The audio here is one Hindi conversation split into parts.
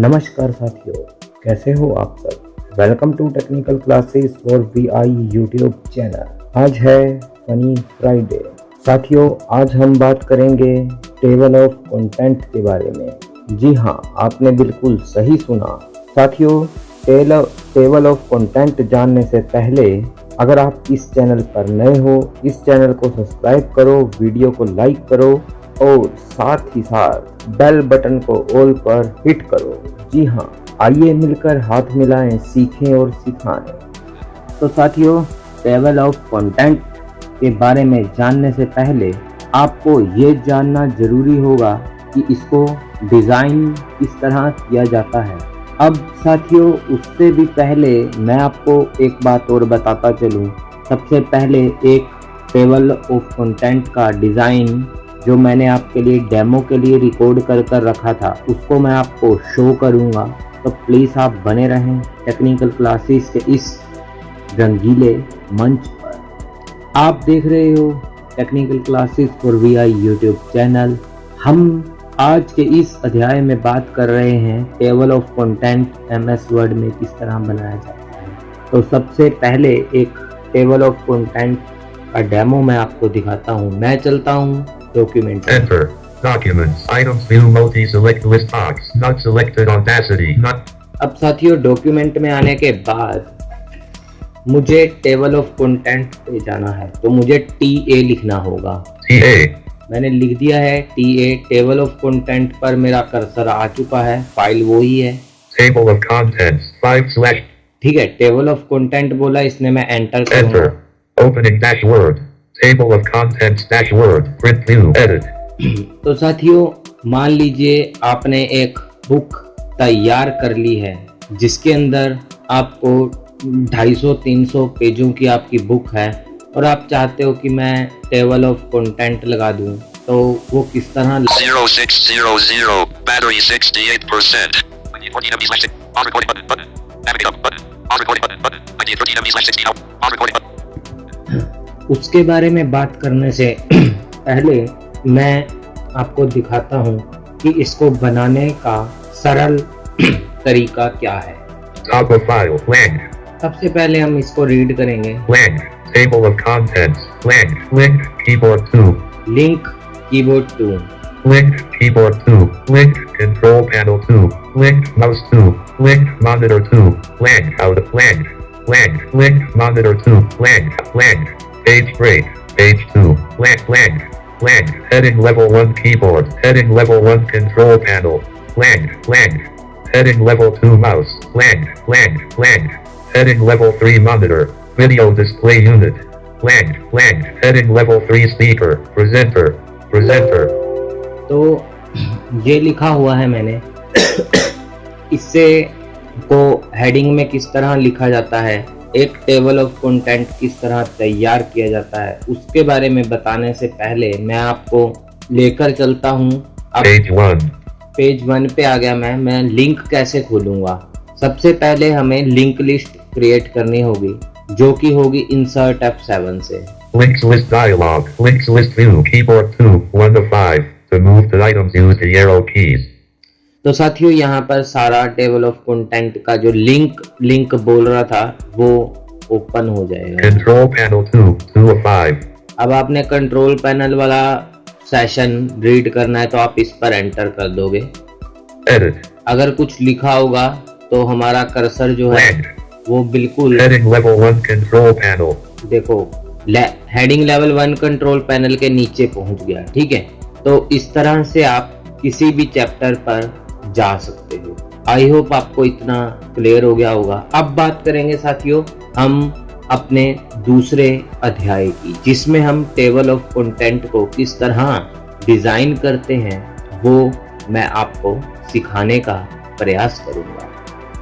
नमस्कार साथियों, कैसे हो आप सब। Welcome to technical classes for VI YouTube channel. आज है फनी फ्राइडे। साथियों, आज हम बात करेंगे टेबल ऑफ कंटेंट के बारे में। जी हाँ, आपने बिल्कुल सही सुना। साथियों, टेबल ऑफ कंटेंट जानने से पहले अगर आप इस चैनल पर नए हो, इस चैनल को सब्सक्राइब करो, वीडियो को लाइक करो और साथ ही साथ बेल बटन को ऑल पर हिट करो। जी हाँ, आइए मिलकर हाथ मिलाएं, सीखें और सिखाएं। तो साथियों, टेबल ऑफ कंटेंट के बारे में जानने से पहले आपको ये जानना जरूरी होगा कि इसको डिज़ाइन किस तरह किया जाता है। अब साथियों, उससे भी पहले मैं आपको एक बात और बताता चलूँ। सबसे पहले एक टेबल ऑफ कंटेंट का डिज़ाइन जो मैंने आपके लिए डेमो के लिए रिकॉर्ड कर रखा था, उसको मैं आपको शो करूंगा। तो प्लीज़ आप बने रहें टेक्निकल क्लासेस के इस रंगीले मंच पर। आप देख रहे हो technical classes for VI YouTube channel. हम आज के इस अध्याय में बात कर रहे हैं table of content MS word में किस तरह बनाया जाता है। तो सबसे पहले एक टेबल ऑफ कंटेंट का डेमो मैं आपको दिखाता हूँ। मैं चलता हूँ document. Enter. Documents. Items. View multi-select list box. Not selected. Audacity. Not. अब साथियों, डॉक्यूमेंट में आने के बाद मुझे टेबल ऑफ कंटेंट पे जाना है, तो मुझे TA लिखना होगा। TA. मैंने लिख दिया है TA। टेबल ऑफ कंटेंट पर मेरा कर्सर आ चुका है, फाइल वही है। Table of contents. 5 / ठीक है, टेबल ऑफ कंटेंट बोला, इसने मैं एंटर Enter. करूंगा। Opening dash word. Table of contents dash word. Print view. Edit. तो साथियों, मान लीजिए आपने एक बुक तैयार कर ली है जिसके अंदर आपको 250-300 पेजों की आपकी बुक है और आप चाहते हो कि मैं टेबल ऑफ कंटेंट लगा दूं, तो वो किस तरह 0600 battery 68%. I need 14 MB/6 on recording button. Navigate up button. On recording button. I need 13 MB/60 out. On recording button. उसके बारे में बात करने से पहले मैं आपको दिखाता हूं कि इसको बनाने का सरल तरीका क्या है। Top of file. Blank. सबसे पहले हम इसको रीड करेंगे। Blank. Table of contents. Blank. Link. Keyboard 2. Link keyboard 2। Link. Keyboard 2. Link. Control panel 2. Link. Mouse 2. Link. Monitor 2. Blank. Out of blank. Blank. Link. Monitor 2. Blank. Blank. Page break. Page 2. Blank. Blank. Blank. Heading level 1 keyboard. Heading level 1 control panel. Blank. Blank. Heading level 2 mouse. Blank. Blank. Blank. Heading level 3 monitor. Video display unit. Blank. Blank. Heading level 3 speaker. Presenter. Presenter. तो ये लिखा हुआ है मैंने। इससे को हेडिंग में किस तरह लिखा जाता है, एक टेबल ऑफ कंटेंट किस तरह तैयार किया जाता है, उसके बारे में बताने से पहले मैं आपको लेकर चलता हूँ। अब Page 1. पेज 1 पे आ गया मैं लिंक कैसे खोलूंगा। सबसे पहले हमें लिंक लिस्ट क्रिएट करनी होगी, जो कि होगी इंसर्ट F7 से। Links list dialog. Links list view. Keyboard 2. 1 of 5. To move the items, use the arrow keys. तो साथियों, यहाँ पर सारा टेबल ऑफ कंटेंट का जो लिंक बोल रहा था वो ओपन हो जाएगा। Control panel 2. 2 of 5. अब आपने कंट्रोल पैनल वाला सेशन रीड करना है तो आप इस पर एंटर कर दोगे। Edit. अगर कुछ लिखा होगा तो हमारा कर्सर जो है Blank. वो बिल्कुल Heading level 1 control panel. देखो हेडिंग लेवल 1 कंट्रोल पैनल के नीचे पहुंच गया। ठीक है, तो इस तरह से आप किसी भी चैप्टर पर जा सकते हो। आई होप आपको इतना क्लियर हो गया होगा। अब बात करेंगे साथियों हम अपने दूसरे अध्याय की, जिसमें हम टेबल ऑफ कंटेंट को किस तरह डिजाइन करते हैं वो मैं आपको सिखाने का प्रयास करूंगा।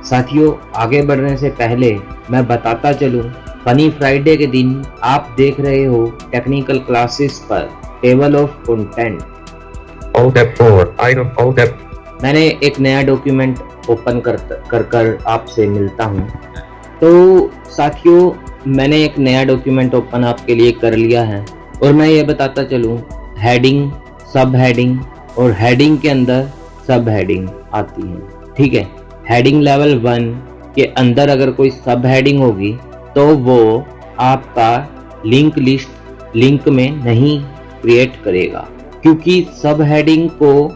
साथियों, आगे बढ़ने से पहले मैं बताता चलूं, फनी फ्राइडे के दिन आप देख रहे हो टेक्निकल क्लासेस पर table of content. Alt F4. Item Alt F. मैंने एक नया डॉक्यूमेंट ओपन कर आपसे मिलता हूं। तो साथियों, मैंने एक नया डॉक्यूमेंट ओपन आपके लिए कर लिया है और मैं ये बताता चलूं, हेडिंग, सब हेडिंग और हेडिंग के अंदर सब हेडिंग आती है। ठीक है। हेडिंग लेवल 1 के अंदर अगर कोई सब हेडिंग होगी तो वो आपका लिंक लिस्ट लिंक में नहीं क्रिएट करेगा, क्योंकि सब हेडिंग को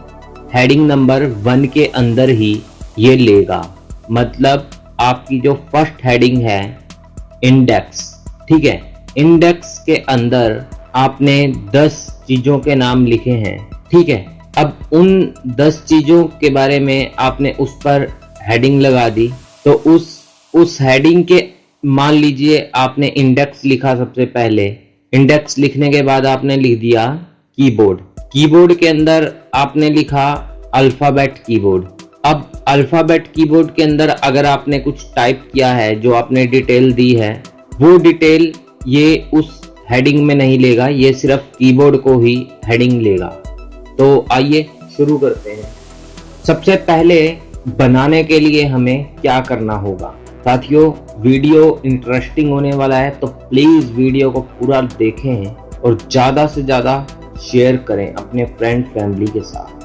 हेडिंग नंबर 1 के अंदर ही ये लेगा। मतलब आपकी जो फर्स्ट हेडिंग है इंडेक्स, ठीक है, इंडेक्स के अंदर आपने 10 चीजों के नाम लिखे हैं, ठीक है। अब उन 10 चीजों के बारे में आपने उस पर हेडिंग लगा दी, तो उस हेडिंग के मान लीजिए आपने इंडेक्स लिखा सबसे पहले, इंडेक्स लिखने के बाद आपने लिख दिया कीबोर्ड, कीबोर्ड के अंदर आपने लिखा अल्फाबेट कीबोर्ड। अब अल्फाबेट कीबोर्ड के अंदर अगर आपने कुछ टाइप किया है, जो आपने डिटेल दी है, वो डिटेल ये उस हेडिंग में नहीं लेगा, ये सिर्फ कीबोर्ड को ही हेडिंग लेगा। तो आइए शुरू करते हैं। सबसे पहले बनाने के लिए हमें क्या करना होगा साथियों, वीडियो इंटरेस्टिंग होने वाला है, तो प्लीज वीडियो को पूरा देखें और ज्यादा से ज्यादा शेयर करें अपने फ्रेंड फैमिली के साथ।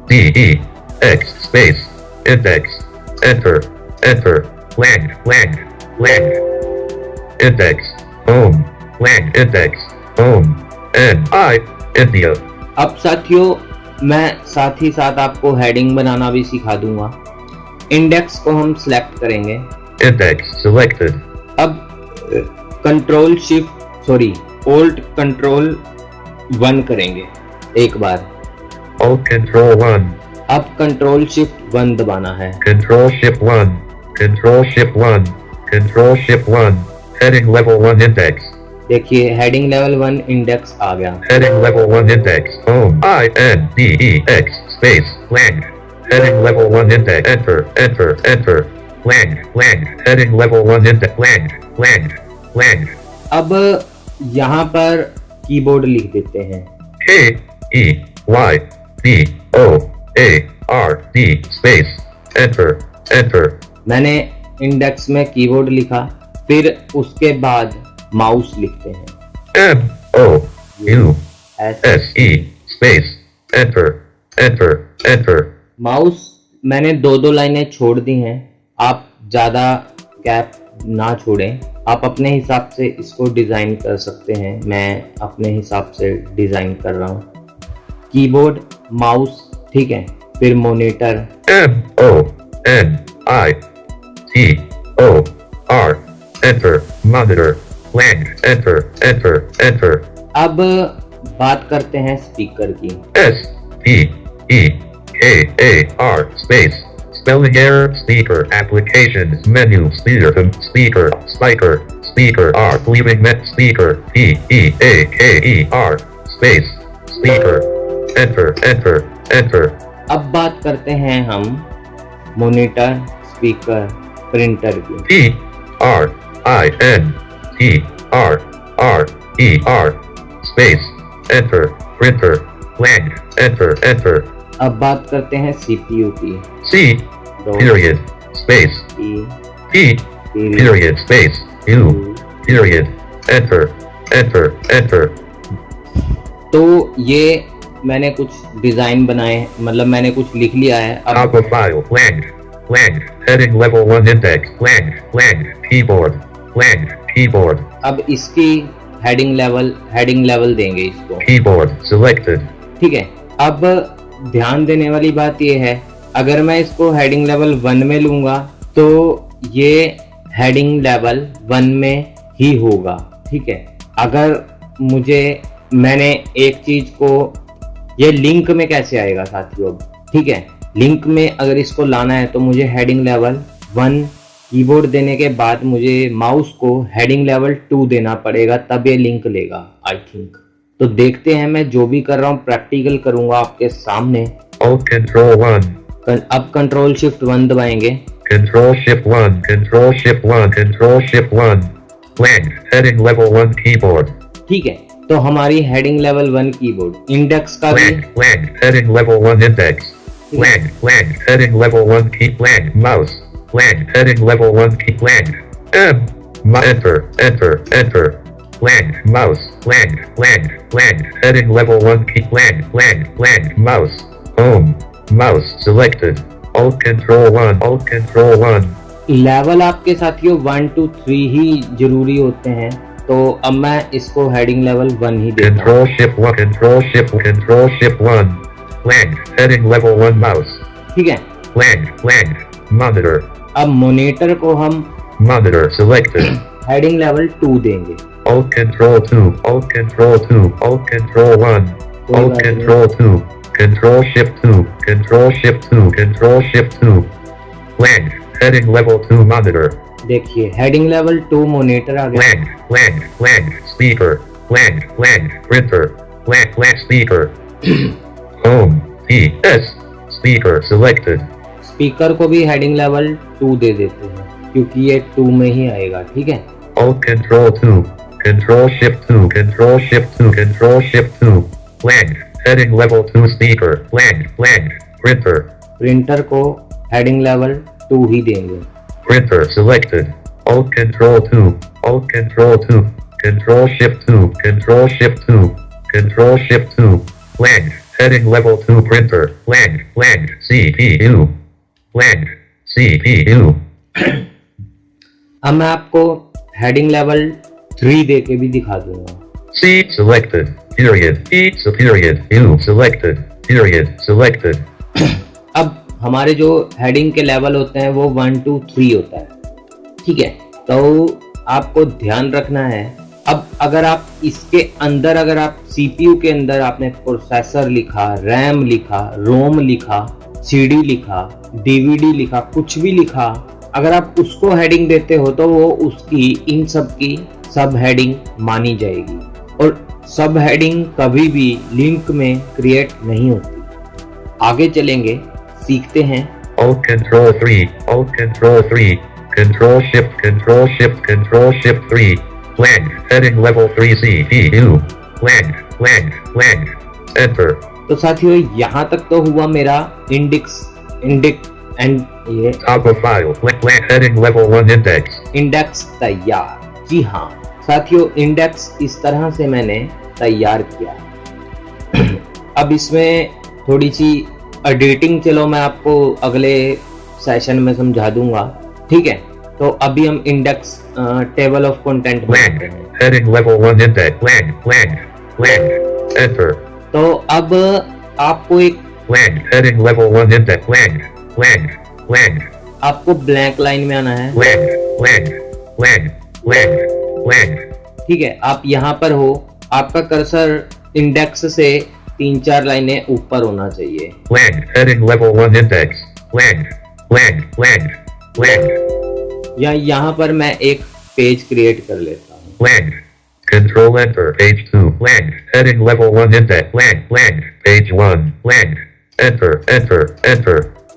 INDEX space index enter lang index home lang index home NI India। अब साथियों मैं साथ ही साथ आपको हेडिंग बनाना भी सिखा दूंगा। इंडेक्स को हम सिलेक्ट करेंगे, index selected। अब Alt Control 1 करेंगे एक बार। Alt Control 1 अब Control Shift 1 दबाना है। Control Shift 1 Control Shift 1 Control Shift 1 heading level 1 index। देखिए हेडिंग लेवल 1 इंडेक्स आ गया। Heading level 1 index home INDEX space lang heading level 1 index enter lang heading level 1 index lang। अब यहाँ पर कीबोर्ड लिख देते हैं KEYBOARD space enter। मैंने इंडेक्स में कीबोर्ड लिखा, फिर उसके बाद माउस लिखते हैं MOUSE space enter। माउस मैंने दो लाइनें छोड़ दी हैं, आप ज्यादा गैप ना छोड़ें, आप अपने हिसाब से इसको डिजाइन कर सकते हैं। मैं अपने हिसाब से डिजाइन कर रहा हूँ। कीबोर्ड, माउस, ठीक है, फिर monitor MONITOR enter monitor lang enter। अब बात करते हैं स्पीकर की। SPEAKAR space spelling error speaker applications menu speaker R leaving net speaker PEAKER space speaker enter। अब बात करते हैं हम मॉनिटर, स्पीकर, प्रिंटर की। PRINTER space enter printer lang enter। अब बात करते हैं सीपीयू की। C period space P period space U period enter। तो ये मैंने कुछ डिजाइन बनाए, मतलब मैंने कुछ लिख लिया है। अब Top of file lang heading level 1 index lang keyboard। अब इसकी हेडिंग लेवल देंगे इसको। keyboard selected। ठीक है। अब ध्यान देने वाली बात ये है, अगर मैं इसको हेडिंग लेवल 1 में लूंगा तो ये हेडिंग लेवल 1 में ही होगा, ठीक है। अगर मैंने एक चीज को, ये लिंक में कैसे आएगा साथियों, ठीक है, लिंक में अगर इसको लाना है तो मुझे हेडिंग लेवल 1 कीबोर्ड देने के बाद मुझे माउस को हेडिंग लेवल 2 देना पड़ेगा, तब ये लिंक लेगा आई थिंक। तो देखते हैं, मैं जो भी कर रहा हूँ प्रैक्टिकल करूंगा आपके सामने। Alt Control 1 अब कंट्रोल शिफ्ट 1 दबाएंगे। Control Shift 1 lang heading level 1 keyboard। ठीक है, तो हमारी हेडिंग लेवल 1 कीबोर्ड, इंडेक्स का भी lang heading level 1 index lang heading level 1 key lang mouse lang heading level 1 key lang enter lang mouse lang heading level 1 key lang mouse home Mouse selected. Alt Control 1. Alt Control 1. Level आपके साथियों 1 2 3 ही जरूरी होते हैं, तो अब मैं इसको हेडिंग लेवल 1 ही देता हूँ। Control Shift 1. Control Shift 1. Land. Heading level 1 mouse. ठीक है, Land. Monitor. अब मॉनिटर को हम Monitor selected. हेडिंग लेवल 2 देंगे। Alt Control 2. Alt Control 2. Alt Control 1. कोई Alt बात नहीं। Control 2. Control Shift 2. Control Shift 2. Control Shift 2. Land. Heading level 2 monitor. देखिए हेडिंग लेवल 2 मॉनिटर आ गया। Land. Speaker. Land. Printer. Land. Speaker. Home. PS. Speaker selected. Speaker को भी हेडिंग लेवल 2 दे देते हैं क्योंकि ये 2 में ही आएगा। ठीक है, Alt Control 2. Control Shift 2. Control Shift 2. Control Shift 2. Land. Heading level 2 speaker. Land. Printer. Printer को हेडिंग लेवल 2 ही देंगे। Printer selected. Alt Control 2. Alt Control 2. Control Shift 2. Control Shift 2. Control Shift 2. Land. Heading level 2 printer. Land. CPU. Land. CPU. अब मैं आपको हेडिंग लेवल 3 दे के भी दिखा दूंगा। C selected. Period. E period. U selected. Period. Selected. अब हमारे जो हेडिंग के लेवल होते हैं वो 1 2 3 होता है। ठीक है, तो आपको ध्यान रखना है। अब अगर आप इसके अंदर अगर आप सीपीयू के अंदर आपने प्रोसेसर लिखा, रैम लिखा, रोम लिखा, सीडी लिखा, डीवीडी लिखा, कुछ भी लिखा, अगर आप उसको हेडिंग देते हो तो वो उसकी इन सब की सब हेडिंग मानी जाएगी और सब हेडिंग कभी भी लिंक में क्रिएट नहीं होती। आगे चलेंगे, सीखते हैं। Alt Control 3. Alt Control 3. Control Shift 3. Land. Heading level 3 CPU. Land. Enter. तो साथियों यहाँ तक तो हुआ मेरा इंडेक्स एंड ये Top of file. Land. Heading level 1 index. Index तैयार। जी हाँ साथियों, इंडेक्स इस तरह से मैंने तैयार किया। अब इसमें थोड़ी सी एडिटिंग चलो मैं आपको अगले सेशन में समझा दूंगा। ठीक है, तो अभी हम index table of content Land. Heading level 1 index. Land. Enter. तो अब आपको एक Land. Heading level 1 index. Land. आपको ब्लैंक लाइन में आना है। Land. ठीक है, आप यहाँ पर हो, आपका कर्सर इंडेक्स से 3-4 लाइनें ऊपर होना चाहिए। Land. Heading level 1 index. Land. या यहाँ पर मैं एक पेज क्रिएट कर लेता हूँ। Land. Control Enter. Page 2. Land. Heading level 1 index. Land. Page 1. Land. Enter.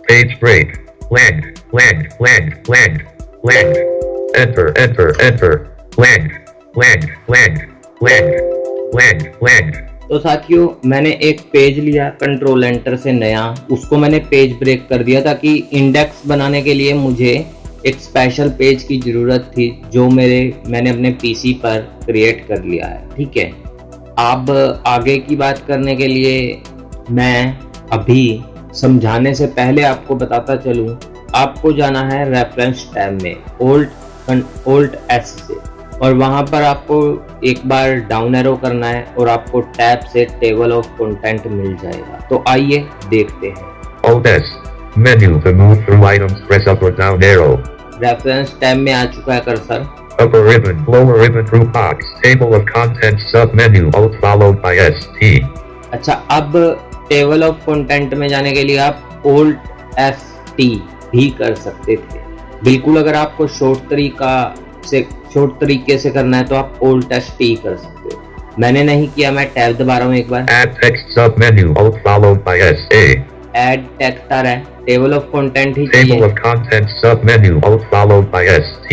Page break. Land. Enter. Land. तो साथियों मैंने एक पेज लिया कंट्रोल एंटर से नया, उसको मैंने पेज ब्रेक कर दिया ताकि इंडेक्स बनाने के लिए मुझे एक स्पेशल पेज की ज़रूरत थी जो मैंने अपने पीसी पर क्रिएट कर लिया है। ठीक है, अब आगे की बात करने के लिए मैं अभी समझाने से पहले आपको बताता चलूँ, आपको जाना है रेफरेंस टैब में Alt S से और वहाँ पर आपको एक बार डाउन एरो करना है और आपको टैब से टेबल ऑफ कंटेंट मिल जाएगा। तो आइए देखते हैं। Alt S. Menu to move through items. Press up or down arrow. Reference tab में आ चुका है cursor. Upper ribbon, lower ribbon, group box, table of contents, sub menu, Alt followed by S T. अच्छा, अब टेबल ऑफ कंटेंट में जाने के लिए आप Alt S T भी कर सकते थे। बिल्कुल, अगर आपको शॉर्ट तरीके से करना है तो आप Alt S T कर सकते हो। मैंने नहीं किया, मैं टैब दबा रहा हूँ एक बार। Add text sub menu, Alt followed by S A. Add text आ रहा है, टेबल ऑफ कंटेंट ही Table चाहिए। of contents sub menu, Alt followed by S T.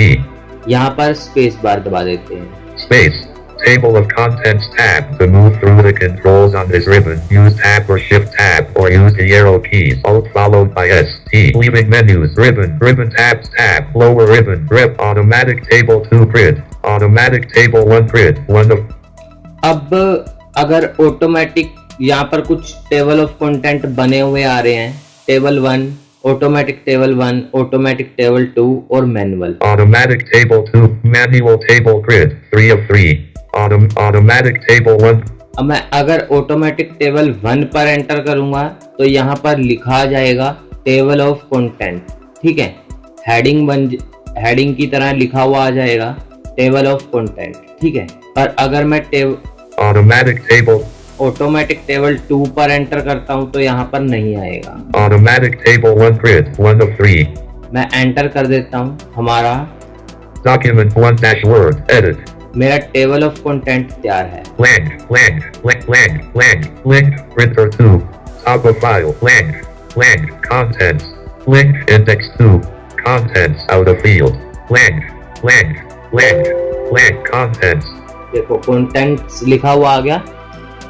यहाँ पर स्पेस बार दबा देते हैं। Space. Table of contents tab. To move through the controls on this ribbon, use tab or shift tab or use the arrow keys. Alt followed by S T. Leaving menus. Ribbon tabs tab. Lower ribbon. Grep. Automatic table 2 grid. Automatic table 1 grid. 1 of. अब अगर ऑटोमेटिक यहाँ पर कुछ टेबल ऑफ कंटेंट बने हुए आ रहे हैं table 1, automatic table 1, automatic table 2 और manual. Automatic table 2, manual table grid, 3 of 3. Automatic table 1, अब मैं अगर ऑटोमेटिक टेबल 1 पर एंटर करूंगा तो यहाँ पर लिखा आ जाएगा टेबल ऑफ कंटेंट, ठीक है। हेडिंग की तरह लिखा हुआ आ जाएगा टेबल ऑफ कंटेंट, ठीक है। पर अगर मैं automatic table, ऑटोमेटिक टेबल 2 पर एंटर करता हूँ तो यहाँ पर नहीं आएगा। automatic table 1 grid, 1 of 3. मैं एंटर कर देता हूँ, हमारा Document 1 dash word, edit. मेरा टेबल ऑफ कंटेंट तैयार है। Linked, printer 2, top of file, linked, contents, linked, index 2, contents, out of field, linked, contents, देखो कंटेंट्स लिखा हुआ आ गया।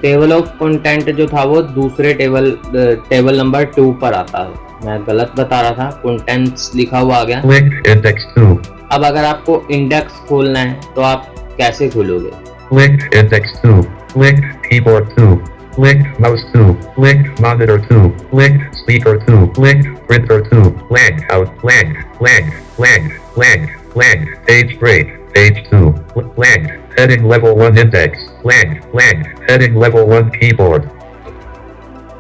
टेबल ऑफ कंटेंट जो था वो दूसरे टेबल नंबर 2 पर आता है, मैं गलत बता रहा था। कंटेंट्स लिखा हुआ आ गया। linked, index 2, अब अगर आपको इंडेक्स खोलना है तो आप कैसे खोलोगे? linked, index 2, linked, keyboard 2, linked, mouse 2, linked, monitor 2, linked, speaker 2, linked, printer 2, linked, out, linked, page break, page 2, linked, heading level 1 index, linked, heading level 1 keyboard.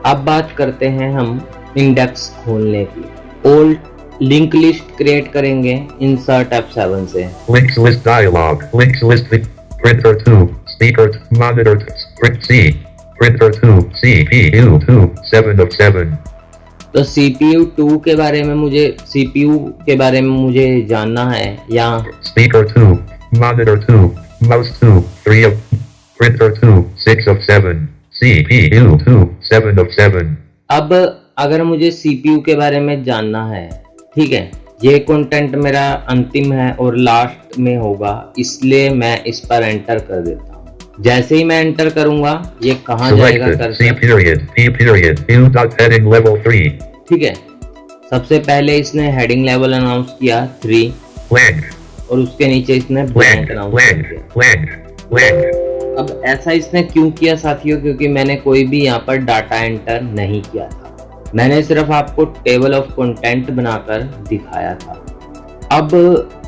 अब बात करते हैं हम इंडेक्स खोलने की। ओल्ड लिंक लिस्ट क्रिएट करेंगे इंसर्ट F7 से। Links list dialog, links list, printer 2, speaker 2, monitor 2, script C, printer 2, CPU 2, 7 of 7. तो CPU के बारे में मुझे जानना है। यहाँ Speaker 2, monitor 2, mouse 2, 3 of, printer 2, 6 of 7, CPU 2, 7 of 7. अब अगर मुझे CPU के बारे में जानना है, ठीक है, ये कंटेंट मेरा अंतिम है और लास्ट में होगा, इसलिए मैं इस पर एंटर कर देता हूँ। जैसे ही मैं एंटर करूंगा ये कहाँ जाएगा Selected, C cursor, period, P period, view dot heading level 3, ठीक है। सबसे पहले इसने हेडिंग लेवल अनाउंस किया 3 blank, और उसके नीचे इसने ब्लैंक अनाउंस कर दिया। blank. अब ऐसा इसने क्यों किया साथियों? क्योंकि मैंने कोई भी यहाँ पर डाटा एंटर नहीं किया था, मैंने सिर्फ आपको टेबल ऑफ कंटेंट बनाकर दिखाया था। अब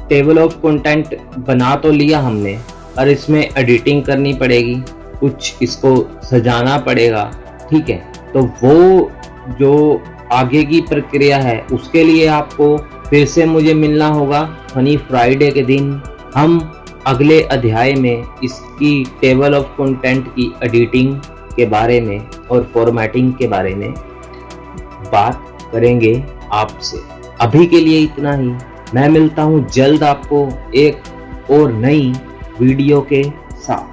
टेबल ऑफ कंटेंट बना तो लिया हमने, और इसमें एडिटिंग करनी पड़ेगी, कुछ इसको सजाना पड़ेगा, ठीक है। तो वो जो आगे की प्रक्रिया है उसके लिए आपको फिर से मुझे मिलना होगा फनी फ्राइडे के दिन। हम अगले अध्याय में इसकी टेबल ऑफ कंटेंट की एडिटिंग के बारे में और फॉर्मेटिंग के बारे में बात करेंगे आपसे। अभी के लिए इतना ही, मैं मिलता हूँ जल्द आपको एक और नई वीडियो के साथ।